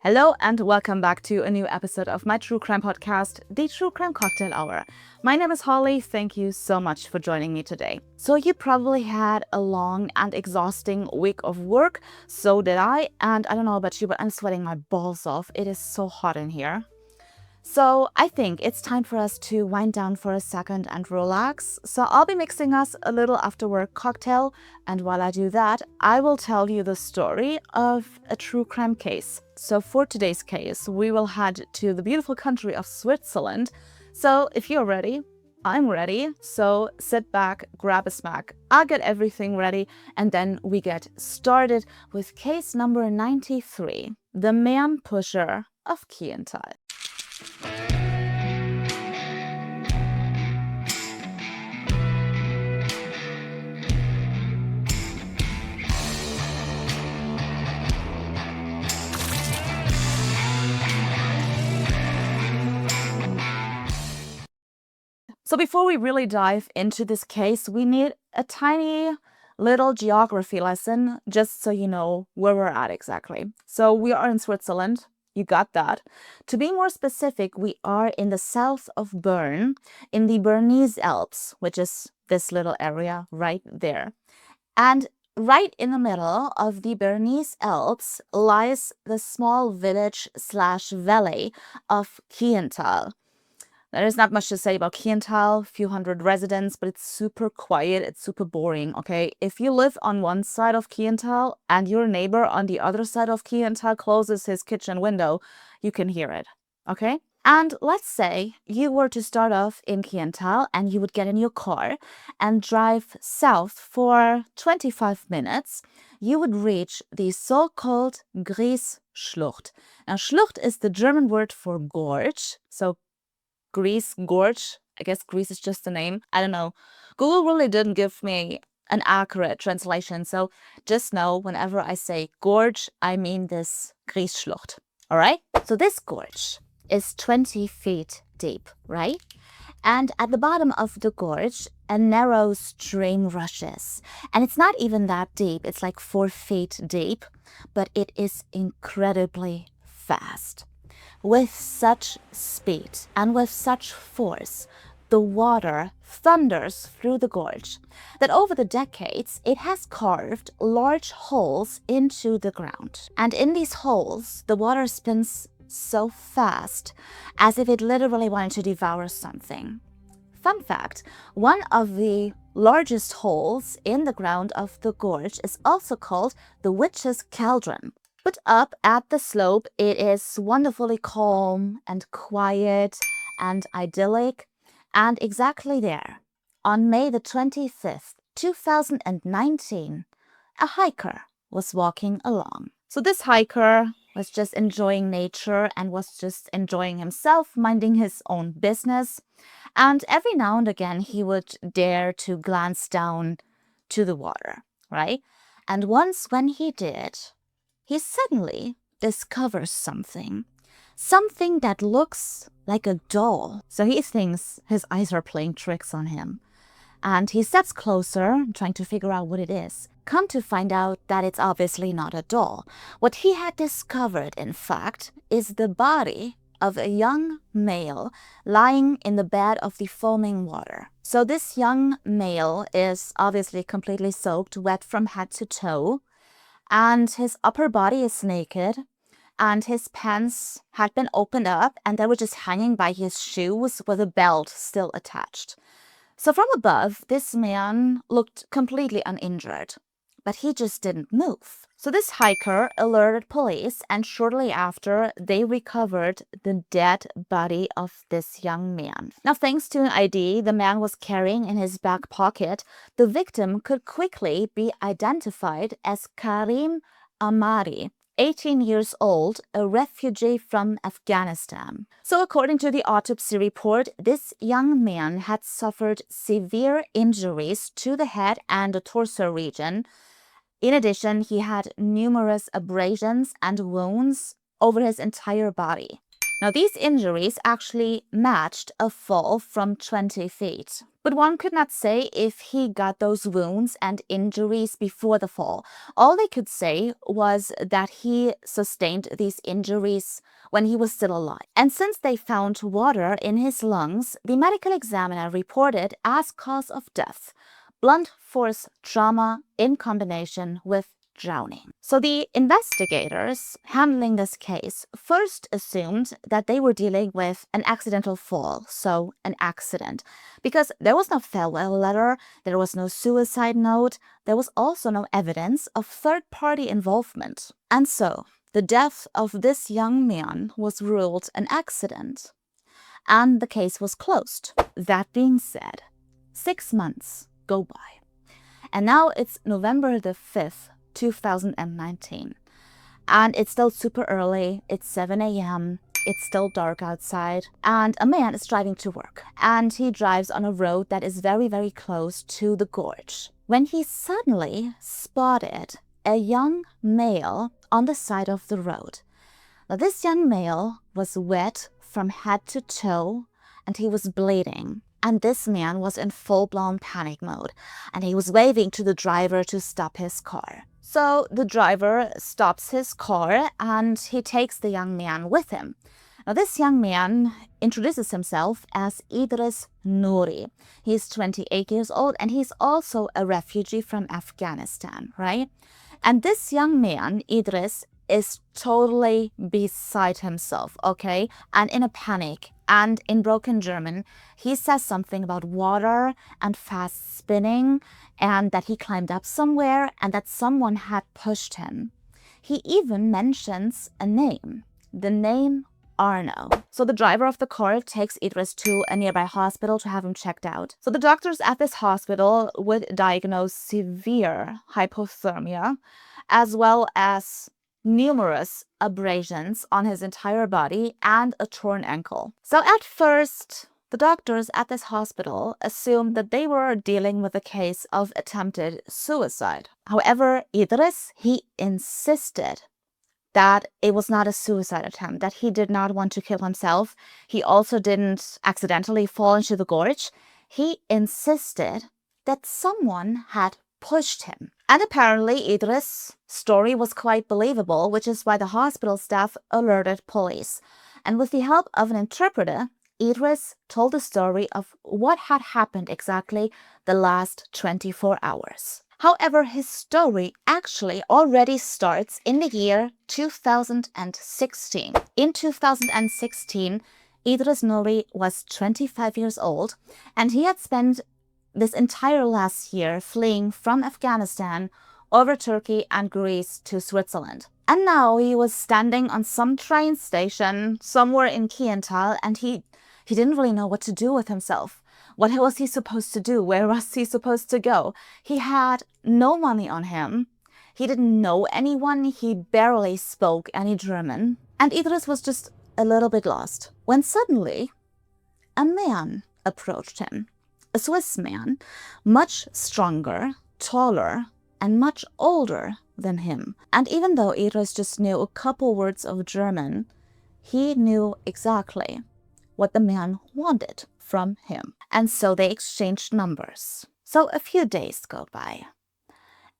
Hello and welcome back to a new episode of my true crime podcast, The True Crime Cocktail Hour. My name is Holly. Thank you so much for joining me today. So you probably had a long and exhausting week of work. So did I. And I don't know about you, but I'm sweating my balls off. It is so hot in here. So I think it's time for us to wind down for a second and relax. So I'll be mixing us a little after work cocktail. And while I do that, I will tell you the story of a true crime case. So for today's case, we will head to the beautiful country of Switzerland. So if you're ready, I'm ready. So sit back, grab a smack. I'll get everything ready. And then we get started with case number 93, the man pusher of Kiental. So before we really dive into this case, we need a tiny little geography lesson, just so you know where we're at exactly. So we are in Switzerland. You got that. To be more specific, we are in the south of Bern, in the Bernese Alps, which is this little area right there. And right in the middle of the Bernese Alps lies the small village/valley of Kiental. There's not much to say about Kiental, few hundred residents, but it's super quiet, it's super boring, okay? If you live on one side of Kiental and your neighbor on the other side of Kiental closes his kitchen window, you can hear it, okay? And let's say you were to start off in Kiental and you would get in your car and drive south for 25 minutes, you would reach the so-called Schlucht. Now, Schlucht is the German word for gorge, so gorge. I guess Greece is just the name. I don't know. Google really didn't give me an accurate translation. So just know whenever I say gorge, I mean this Schlucht. All right? So this gorge is 20 feet deep, right? And at the bottom of the gorge, a narrow stream rushes. And it's not even that deep. It's like 4 feet deep, but it is incredibly fast. With such speed and with such force, the water thunders through the gorge that over the decades, it has carved large holes into the ground. And in these holes, the water spins so fast as if it literally wanted to devour something. Fun fact, one of the largest holes in the ground of the gorge is also called the Witch's Cauldron. But up at the slope, it is wonderfully calm and quiet and idyllic. And exactly there, on May the 25th, 2019, a hiker was walking along. So this hiker was just enjoying nature and was just enjoying himself, minding his own business. And every now and again, he would dare to glance down to the water, right? And once when he did, he suddenly discovers something that looks like a doll. So he thinks his eyes are playing tricks on him. And he steps closer, trying to figure out what it is. Come to find out that it's obviously not a doll. What he had discovered, in fact, is the body of a young male lying in the bed of the foaming water. So this young male is obviously completely soaked, wet from head to toe. And his upper body is naked, and his pants had been opened up, and they were just hanging by his shoes with a belt still attached. So from above, this man looked completely uninjured, but he just didn't move. So this hiker alerted police, and shortly after, they recovered the dead body of this young man. Now, thanks to an ID the man was carrying in his back pocket, the victim could quickly be identified as Karim Amari, 18 years old, a refugee from Afghanistan. So according to the autopsy report, this young man had suffered severe injuries to the head and the torso region. In addition, he had numerous abrasions and wounds over his entire body. Now, these injuries actually matched a fall from 20 feet. But one could not say if he got those wounds and injuries before the fall. All they could say was that he sustained these injuries when he was still alive. And since they found water in his lungs, the medical examiner reported as cause of death blunt force trauma in combination with drowning. So the investigators handling this case first assumed that they were dealing with an accidental fall, so an accident, because there was no farewell letter, there was no suicide note, there was also no evidence of third-party involvement. And so the death of this young man was ruled an accident, and the case was closed. That being said, 6 months go by, and now it's November the 5th, 2019, and it's still super early. It's 7 a.m. It's still dark outside, and a man is driving to work, and he drives on a road that is very, very close to the gorge, when he suddenly spotted a young male on the side of the road. Now, this young male was wet from head to toe, and he was bleeding. And this man was in full-blown panic mode, and he was waving to the driver to stop his car. So the driver stops his car, and he takes the young man with him. Now, this young man introduces himself as Idris Nouri. He's 28 years old, and he's also a refugee from Afghanistan, right? And this young man, Idris, is totally beside himself, okay? And in a panic, and in broken German, he says something about water and fast spinning, and that he climbed up somewhere and that someone had pushed him. He even mentions a name, the name Arno. So the driver of the car takes Idris to a nearby hospital to have him checked out. So the doctors at this hospital would diagnose severe hypothermia, as well as numerous abrasions on his entire body and a torn ankle. So at first, the doctors at this hospital assumed that they were dealing with a case of attempted suicide. However, Idris, he insisted that it was not a suicide attempt, that he did not want to kill himself. He also didn't accidentally fall into the gorge. He insisted that someone had pushed him. And apparently Idris' story was quite believable, which is why the hospital staff alerted police. And with the help of an interpreter, Idris told the story of what had happened exactly the last 24 hours. However, his story actually already starts in the year 2016. In 2016, Idris Nouri was 25 years old, and he had spent this entire last year fleeing from Afghanistan over Turkey and Greece to Switzerland. And now he was standing on some train station somewhere in Kiental, and he didn't really know what to do with himself. What was he supposed to do? Where was he supposed to go? He had no money on him. He didn't know anyone. He barely spoke any German. And Idris was just a little bit lost, when suddenly a man approached him. A Swiss man, much stronger, taller, and much older than him. And even though Idris just knew a couple words of German, he knew exactly what the man wanted from him. And so they exchanged numbers. So a few days go by.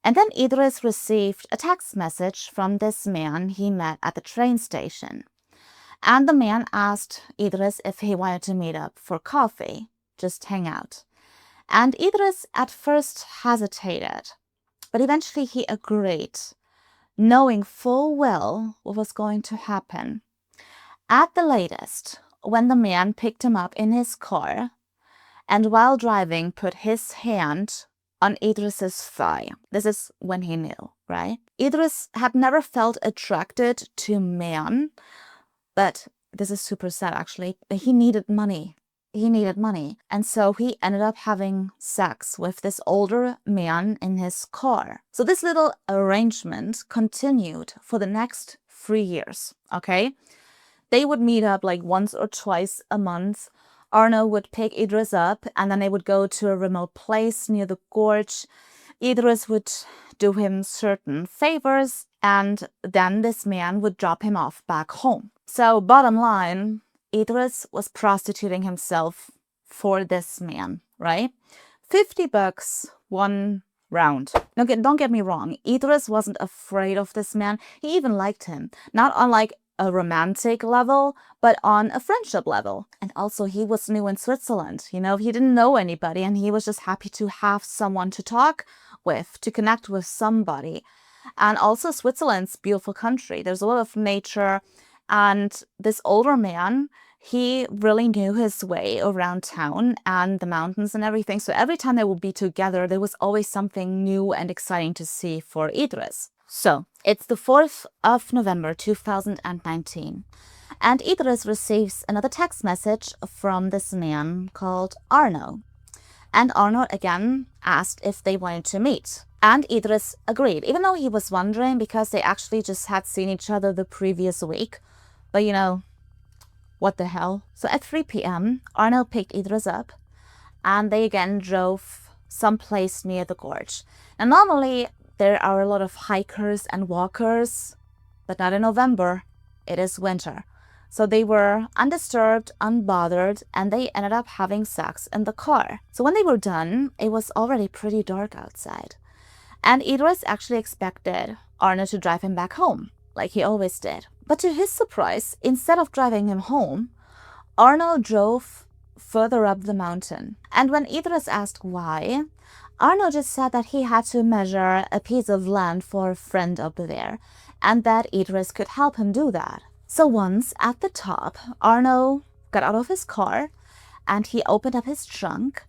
And then Idris received a text message from this man he met at the train station. And the man asked Idris if he wanted to meet up for coffee, just hang out. And Idris at first hesitated, but eventually he agreed, knowing full well what was going to happen. At the latest, when the man picked him up in his car, and while driving put his hand on Idris's thigh. This is when he knew, right? Idris had never felt attracted to men, but this is super sad actually. He needed money. He needed money. And so he ended up having sex with this older man in his car. So this little arrangement continued for the next 3 years, okay? They would meet up like once or twice a month. Arno would pick Idris up, and then they would go to a remote place near the gorge. Idris would do him certain favors, and then this man would drop him off back home. So bottom line, Idris was prostituting himself for this man, right? $50 one round. Now, don't get me wrong. Idris wasn't afraid of this man. He even liked him. Not on like a romantic level, but on a friendship level. And also he was new in Switzerland. You know, he didn't know anybody and he was just happy to have someone to talk with, to connect with somebody. And also Switzerland's beautiful country. There's a lot of nature. And this older man, he really knew his way around town and the mountains and everything. So every time they would be together, there was always something new and exciting to see for Idris. So it's the 4th of November 2019. And Idris receives another text message from this man called Arno. And Arno again asked if they wanted to meet. And Idris agreed, even though he was wondering because they actually just had seen each other the previous week. But you know, what the hell? So at 3 p.m., Arno picked Idris up and they again drove someplace near the gorge. Now normally there are a lot of hikers and walkers, but not in November. It is winter. So they were undisturbed, unbothered, and they ended up having sex in the car. So when they were done, it was already pretty dark outside. And Idris actually expected Arno to drive him back home, like he always did. But to his surprise, instead of driving him home, Arno drove further up the mountain. And when Idris asked why, Arno just said that he had to measure a piece of land for a friend up there, and that Idris could help him do that. So once at the top, Arno got out of his car and he opened up his trunk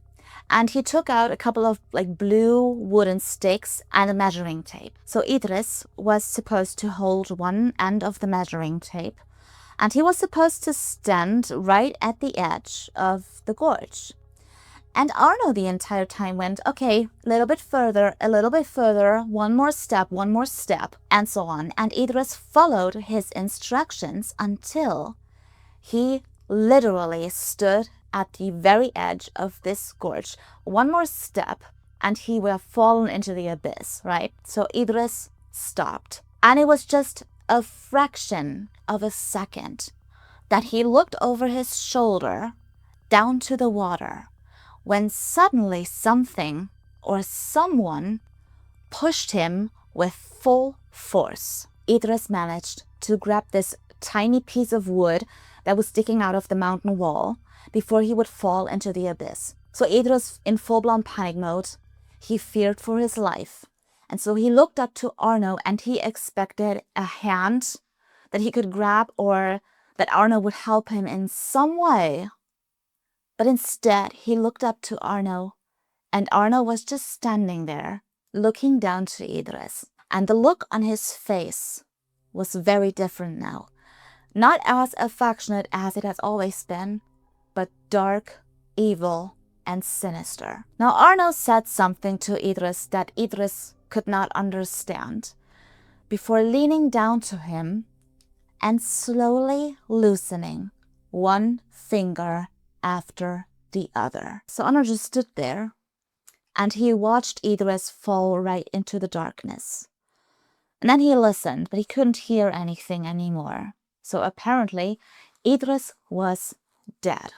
and he took out a couple of like blue wooden sticks and a measuring tape. So Idris was supposed to hold one end of the measuring tape and he was supposed to stand right at the edge of the gorge. And Arno the entire time went, okay, a little bit further, one more step, and so on. And Idris followed his instructions until he literally stood at the very edge of this gorge. One more step and he would have fallen into the abyss, right? So Idris stopped. And it was just a fraction of a second that he looked over his shoulder down to the water, when suddenly something or someone pushed him with full force. Idris managed to grab this tiny piece of wood that was sticking out of the mountain wall before he would fall into the abyss. So Idris, in full-blown panic mode, he feared for his life. And so he looked up to Arno and he expected a hand that he could grab or that Arno would help him in some way. But instead, he looked up to Arno, and Arno was just standing there, looking down to Idris. And the look on his face was very different now. Not as affectionate as it has always been, but dark, evil, and sinister. Now, Arno said something to Idris that Idris could not understand before leaning down to him and slowly loosening one finger after the other. So Arno just stood there and he watched Idris fall right into the darkness. And then he listened, but he couldn't hear anything anymore. So apparently Idris was dead.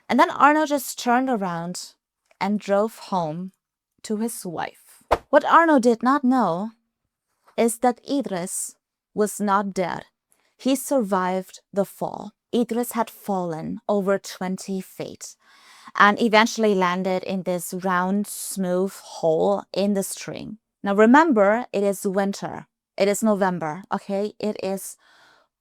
And then Arno just turned around and drove home to his wife. What Arno did not know is that Idris was not dead. He survived the fall. Idris had fallen over 20 feet and eventually landed in this round, smooth hole in the stream. Now remember, it is winter. It is November, okay? It is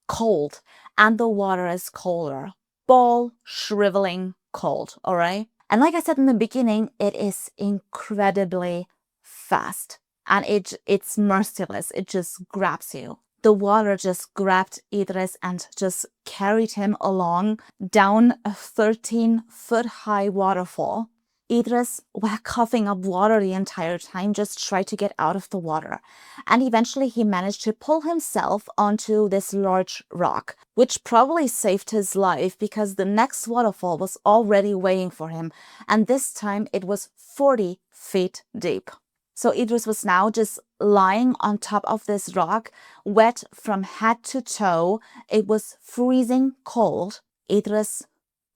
cold and the water is colder. Ball shriveling cold, all right? And like I said in the beginning, it is incredibly fast and it's merciless. It just grabs you. The water just grabbed Idris and just carried him along down a 13-foot-high waterfall. Idris, while coughing up water the entire time, just tried to get out of the water. And eventually he managed to pull himself onto this large rock, which probably saved his life because the next waterfall was already waiting for him. And this time it was 40 feet deep. So Idris was now just lying on top of this rock, wet from head to toe. It was freezing cold. Idris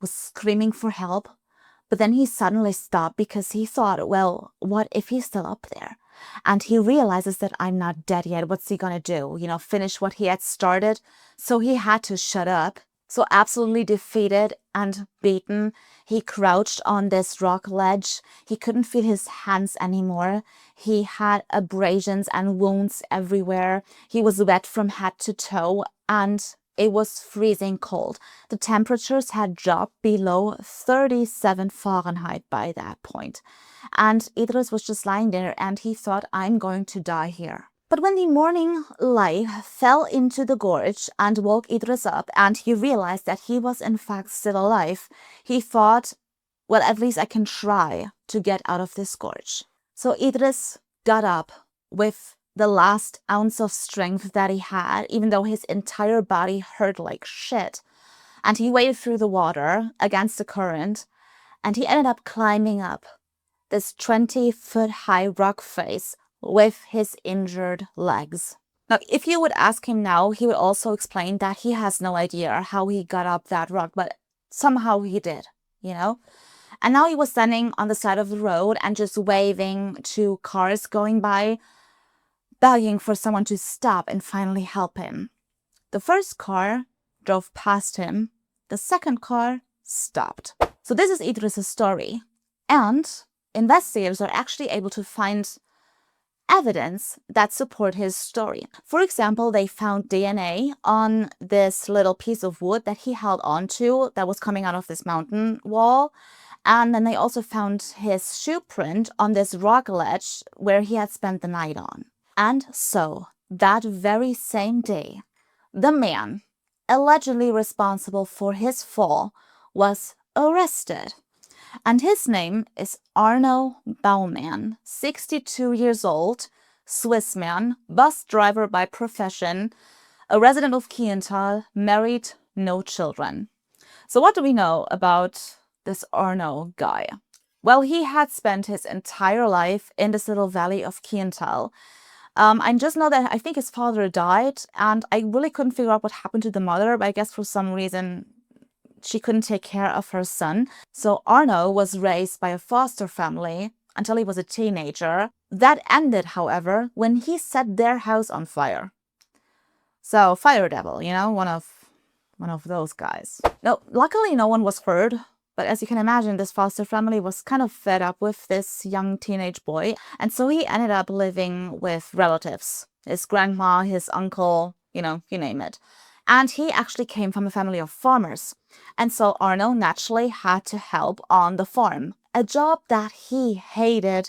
was screaming for help, But then he suddenly stopped because he thought, well, what if he's still up there? And he realizes that I'm not dead yet. What's he gonna do? You know, finish what he had started? So he had to shut up. So absolutely defeated and beaten, he crouched on this rock ledge. He couldn't feel his hands anymore. He had abrasions and wounds everywhere. He was wet from head to toe, and it was freezing cold. The temperatures had dropped below 37 Fahrenheit by that point. And Idris was just lying there, and he thought, I'm going to die here. But when the morning light fell into the gorge and woke Idris up, and he realized that he was in fact still alive, he thought, well, at least I can try to get out of this gorge. So Idris got up with the last ounce of strength that he had, even though his entire body hurt like shit. And he waded through the water against the current, and he ended up climbing up this 20-foot-high rock face with his injured legs. Now, if you would ask him now, he would also explain that he has no idea how he got up that rock, but somehow he did, you know? And now he was standing on the side of the road and just waving to cars going by, begging for someone to stop and finally help him. The first car drove past him. The second car stopped. So this is Idris' story. And investigators are actually able to find evidence that support his story. For example, they found DNA on this little piece of wood that he held onto that was coming out of this mountain wall. And then they also found his shoe print on this rock ledge where he had spent the night on. And so, that very same day, the man allegedly responsible for his fall was arrested. And his name is Arno Baumann, 62 years old, Swiss man, bus driver by profession, a resident of Kiental, married, no children. So what do we know about this Arno guy? Well, he had spent his entire life in this little valley of Kiental. I just know that I think his father died, and I really couldn't figure out what happened to the mother, but I guess for some reason she couldn't take care of her son. So Arno was raised by a foster family until he was a teenager. That ended, however, when he set their house on fire. So fire devil, you know, one of those guys. No, luckily no one was hurt. But as you can imagine, this foster family was kind of fed up with this young teenage boy. And so he ended up living with relatives, his grandma, his uncle, you know, you name it. And he actually came from a family of farmers. And so Arno naturally had to help on the farm, a job that he hated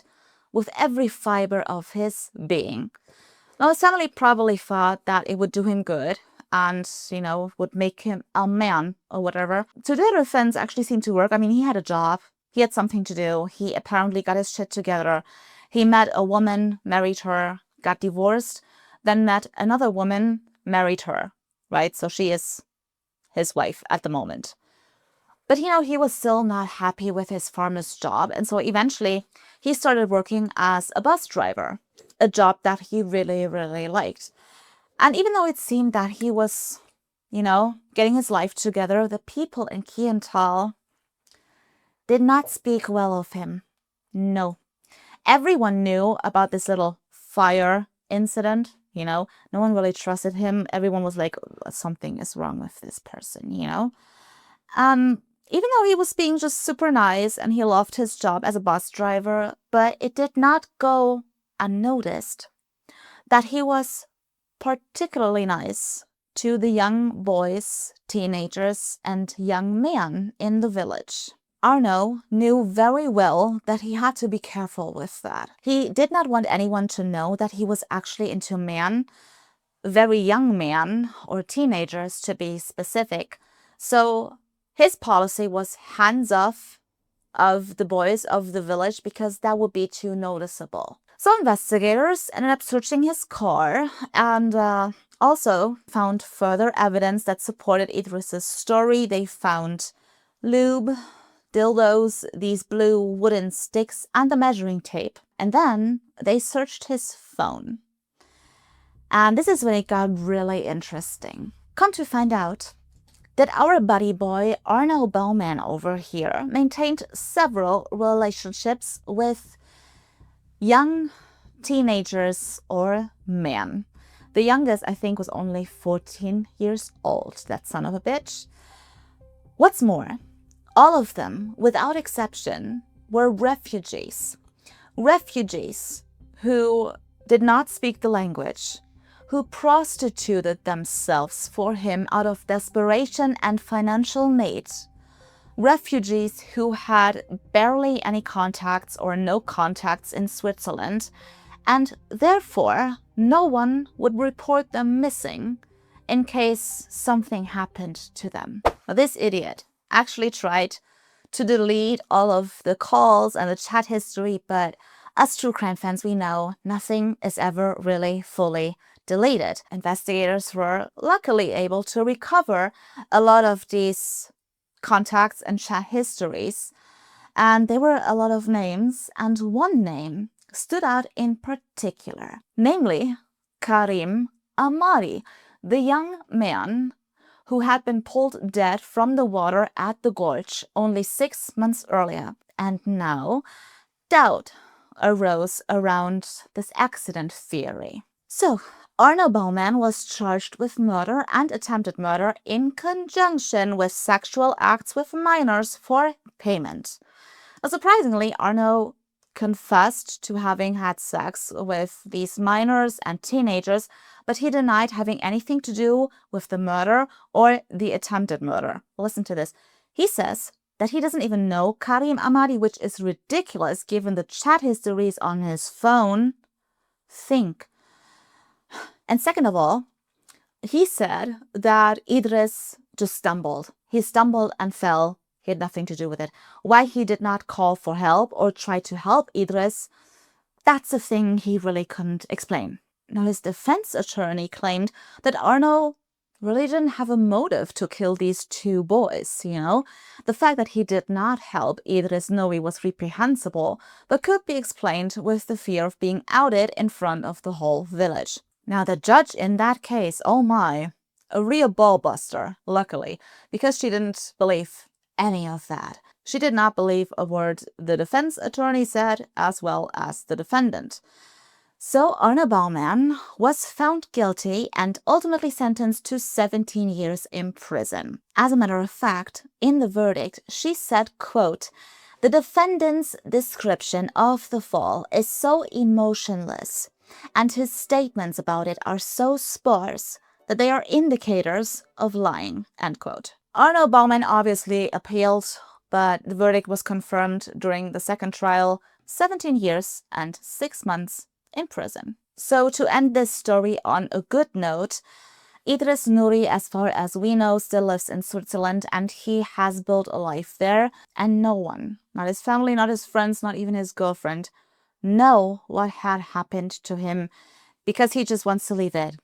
with every fiber of his being. Now, his family probably thought that it would do him good and, you know, would make him a man or whatever. To their defense, actually seemed to work. I mean, he had a job. He had something to do. He apparently got his shit together. He met a woman, married her, got divorced, then met another woman, married her, right? So she is his wife at the moment. But, you know, he was still not happy with his farmer's job. And so eventually he started working as a bus driver, a job that he really, really liked. And even though it seemed that he was, you know, getting his life together, the people in Kiental did not speak well of him. No. Everyone knew about this little fire incident, you know. No one really trusted him. Everyone was like, something is wrong with this person, you know. Even though he was being just super nice and he loved his job as a bus driver, but it did not go unnoticed that he was particularly nice to the young boys, teenagers, and young men in the village. Arno knew very well that he had to be careful with that. He did not want anyone to know that he was actually into men, very young men, or teenagers to be specific. So his policy was hands off of the boys of the village because that would be too noticeable. So investigators ended up searching his car and also found further evidence that supported Idris's story. They found lube, dildos, these blue wooden sticks, and the measuring tape. And then they searched his phone. And this is when it got really interesting. Come to find out, that our buddy boy Arno Baumann over here maintained several relationships with young teenagers or men. The youngest, I think, was only 14 years old, that son of a bitch. What's more, all of them, without exception, were refugees. Refugees who did not speak the language, who prostituted themselves for him out of desperation and financial need. Refugees who had barely any contacts or no contacts in Switzerland, and therefore no one would report them missing in case something happened to them. Now, this idiot actually tried to delete all of the calls and the chat history, but as true crime fans, we know nothing is ever really fully deleted. Investigators were luckily able to recover a lot of these contacts and chat histories, and there were a lot of names, and one name stood out in particular, namely Karim Amari, the young man who had been pulled dead from the water at the gorge only 6 months earlier. And now doubt arose around this accident theory. So Arno Baumann was charged with murder and attempted murder in conjunction with sexual acts with minors for payment. Now, surprisingly, Arno confessed to having had sex with these minors and teenagers, but he denied having anything to do with the murder or the attempted murder. Listen to this. He says that he doesn't even know Karim Amari, which is ridiculous given the chat histories on his phone. Think. And second of all, he said that Idris just stumbled. He stumbled and fell. He had nothing to do with it. Why he did not call for help or try to help Idris, that's a thing he really couldn't explain. Now, his defense attorney claimed that Arno really didn't have a motive to kill these two boys, you know? The fact that he did not help Idris Nouri was reprehensible, but could be explained with the fear of being outed in front of the whole village. Now, the judge in that case, oh my, a real ballbuster, luckily, because she didn't believe any of that. She did not believe a word the defense attorney said, as well as the defendant. So Arno Baumann was found guilty and ultimately sentenced to 17 years in prison. As a matter of fact, in the verdict, she said, quote, "The defendant's description of the fall is so emotionless, and his statements about it are so sparse that they are indicators of lying," end quote. Arno Baumann obviously appealed, but the verdict was confirmed during the second trial, 17 years and 6 months in prison. So to end this story on a good note, Idris Nouri, as far as we know, still lives in Switzerland, and he has built a life there, and no one, not his family, not his friends, not even his girlfriend, know what had happened to him, because he just wants to leave it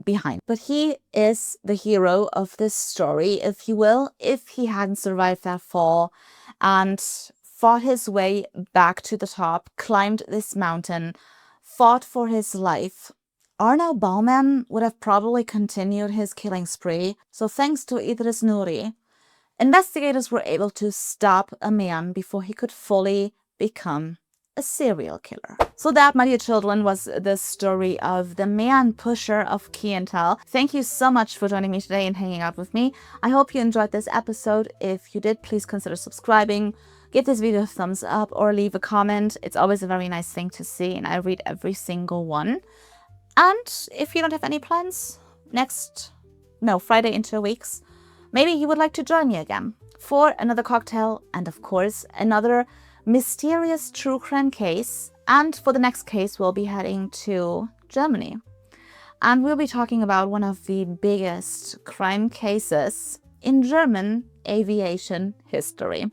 behind. But he is the hero of this story, if you will, if he hadn't survived that fall and fought his way back to the top, climbed this mountain, fought for his life, Arno Baumann would have probably continued his killing spree. So thanks to Idris Nouri, investigators were able to stop a man before he could fully become a serial killer. So that, my dear children, was the story of the man pusher of Kiental. Thank you so much for joining me today and hanging out with me. I hope you enjoyed this episode. If you did, please consider subscribing, give this video a thumbs up, or leave a comment. It's always a very nice thing to see, and I read every single one. And if you don't have any plans, Friday in 2 weeks, maybe you would like to join me again for another cocktail and, of course, another mysterious true crime case. And for the next case, we'll be heading to Germany. And we'll be talking about one of the biggest crime cases in German aviation history.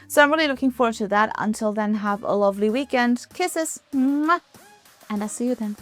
So I'm really looking forward to that. Until then, have a lovely weekend. Kisses. Mwah. And I'll see you then.